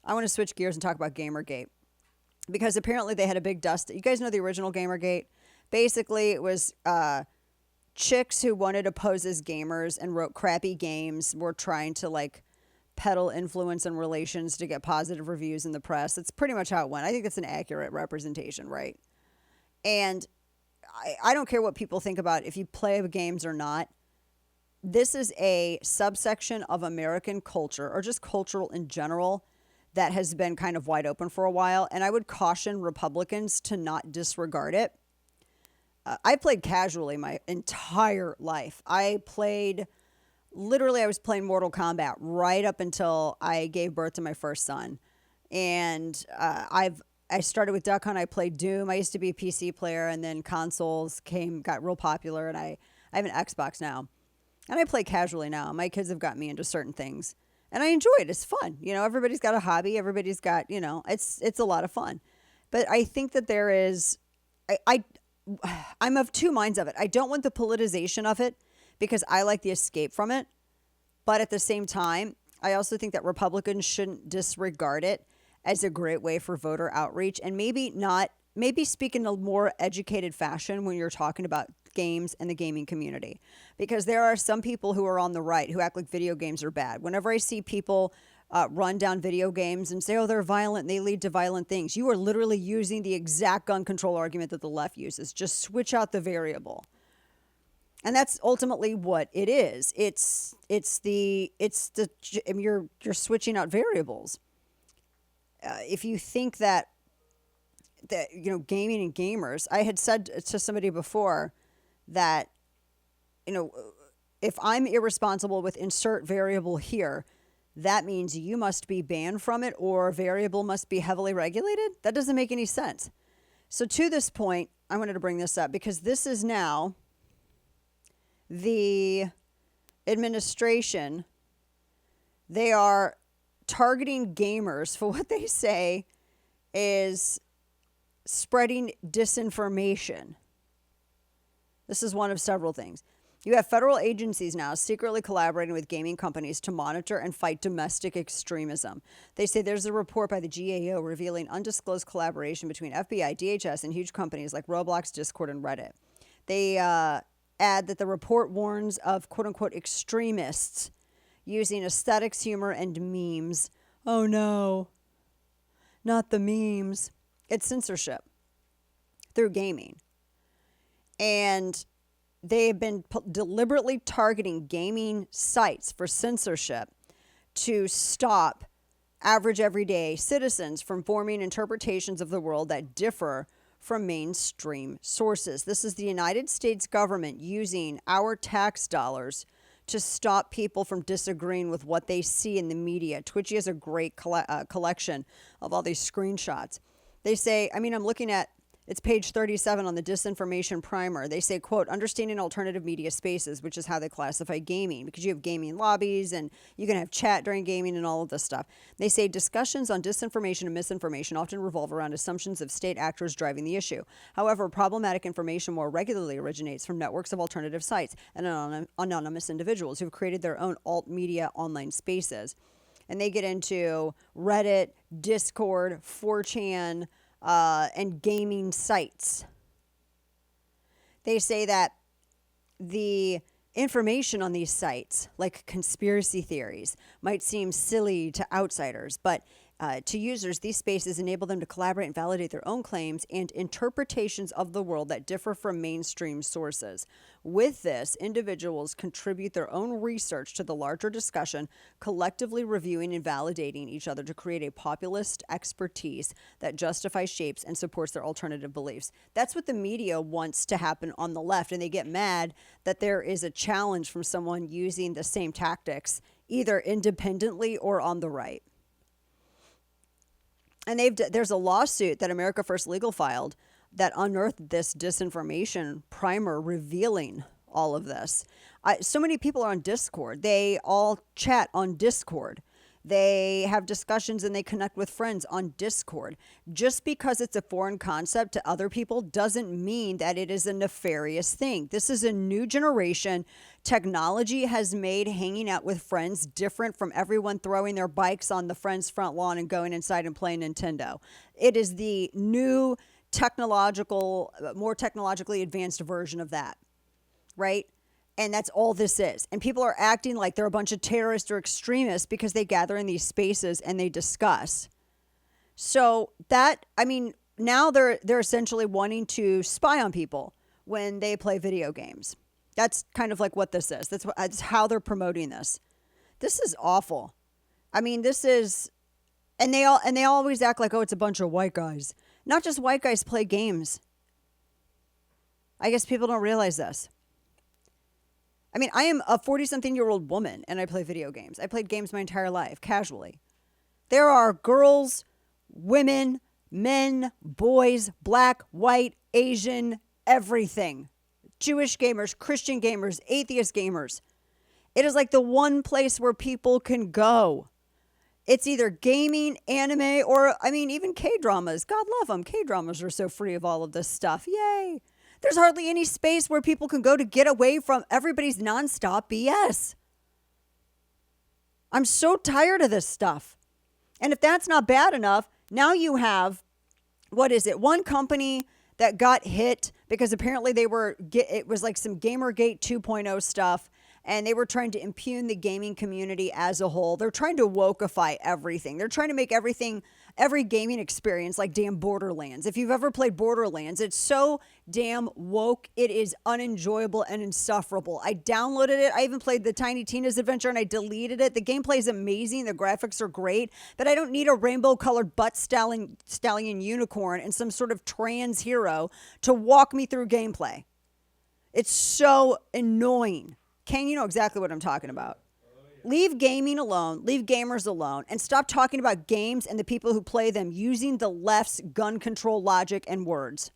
I want to switch gears and talk about Gamergate because apparently they had a big dust. You guys know the original Gamergate? Basically, it was chicks who wanted to pose as gamers and wrote crappy games were trying to like peddle influence and relations to get positive reviews in the press. That's pretty much how it went. I think that's an accurate representation, right? And I don't care what people think about if you play games or not. This is a subsection of American culture or just cultural in general that has been kind of wide open for a while. And I would caution Republicans to not disregard it. I played casually my entire life. I was playing Mortal Kombat right up until I gave birth to my first son. And I started with Duck Hunt. I played Doom. I used to be a PC player, and then consoles got real popular, and I have an Xbox now. And I play casually now. My kids have got me into certain things. And I enjoy it. It's fun. You know, everybody's got a hobby. Everybody's got, it's a lot of fun. But I think that there is, I'm of two minds of it. I don't want the politicization of it because I like the escape from it. But at the same time, I also think that Republicans shouldn't disregard it as a great way for voter outreach and maybe speak in a more educated fashion when you're talking about games and the gaming community. Because there are some people who are on the right who act like video games are bad. Whenever I see people run down video games and say, oh, they're violent and they lead to violent things, you are literally using the exact gun control argument that the left uses. Just switch out the variable. And that's ultimately what it is. You're switching out variables. If you think that gaming and gamers, I had said to somebody before that, if I'm irresponsible with insert variable here, that means you must be banned from it or variable must be heavily regulated. That doesn't make any sense. So to this point, I wanted to bring this up because this is now the administration. They are targeting gamers for what they say is spreading disinformation. This is one of several things. You have federal agencies now secretly collaborating with gaming companies to monitor and fight domestic extremism. They say there's a report by the GAO revealing undisclosed collaboration between FBI, DHS, and huge companies like Roblox, Discord, and Reddit. They add that the report warns of quote-unquote extremists using aesthetics, humor, and memes. Oh no, not the memes. It's censorship through gaming. And they have been deliberately targeting gaming sites for censorship to stop average everyday citizens from forming interpretations of the world that differ from mainstream sources. This is the United States government using our tax dollars to stop people from disagreeing with what they see in the media. Twitchy has a great collection of all these screenshots. They say, I'm looking at, it's page 37 on the Disinformation Primer. They say, quote, understanding alternative media spaces, which is how they classify gaming, because you have gaming lobbies and you can have chat during gaming and all of this stuff. They say discussions on disinformation and misinformation often revolve around assumptions of state actors driving the issue. However, problematic information more regularly originates from networks of alternative sites and anonymous individuals who've created their own alt media online spaces. And they get into Reddit, Discord, 4chan, and gaming sites. They say that the information on these sites, like conspiracy theories, might seem silly to outsiders, but to users, these spaces enable them to collaborate and validate their own claims and interpretations of the world that differ from mainstream sources. With this, individuals contribute their own research to the larger discussion, collectively reviewing and validating each other to create a populist expertise that justifies, shapes, and supports their alternative beliefs. That's what the media wants to happen on the left, and they get mad that there is a challenge from someone using the same tactics, either independently or on the right. And there's a lawsuit that America First Legal filed that unearthed this disinformation primer revealing all of this. So many people are on Discord. They all chat on Discord. They have discussions and they connect with friends on Discord. Just because it's a foreign concept to other people doesn't mean that it is a nefarious thing. This is a new generation. Technology has made hanging out with friends different from everyone throwing their bikes on the friend's front lawn and going inside and playing Nintendo. It is the new more technologically advanced version of that, right? And that's all this is. And people are acting like they're a bunch of terrorists or extremists because they gather in these spaces and they discuss. So now they're essentially wanting to spy on people when they play video games. That's kind of like what this is. That's how they're promoting this. This is awful. This is, and they always act like, oh, it's a bunch of white guys. Not just white guys play games. I guess people don't realize this. I am a 40-something-year-old woman, and I play video games. I played games my entire life, casually. There are girls, women, men, boys, black, white, Asian, everything. Jewish gamers, Christian gamers, atheist gamers. It is like the one place where people can go. It's either gaming, anime, or, even K-dramas. God love them. K-dramas are so free of all of this stuff. Yay. There's hardly any space where people can go to get away from everybody's nonstop BS. I'm so tired of this stuff. And if that's not bad enough, now you have, one company that got hit because apparently it was like some GAMERGATE 2.0 stuff, and they were trying to impugn the gaming community as a whole. They're trying to wokeify everything. They're trying to make every gaming experience like damn Borderlands. If you've ever played Borderlands, it's so damn woke. It is unenjoyable and insufferable. I downloaded it. I even played the Tiny Tina's Adventure and I deleted it. The gameplay is amazing. The graphics are great, but I don't need a rainbow colored butt stallion unicorn and some sort of trans hero to walk me through gameplay. It's so annoying. Ken, you know exactly what I'm talking about. Leave gaming alone, leave gamers alone, and stop talking about games and the people who play them using the left's gun control logic and words.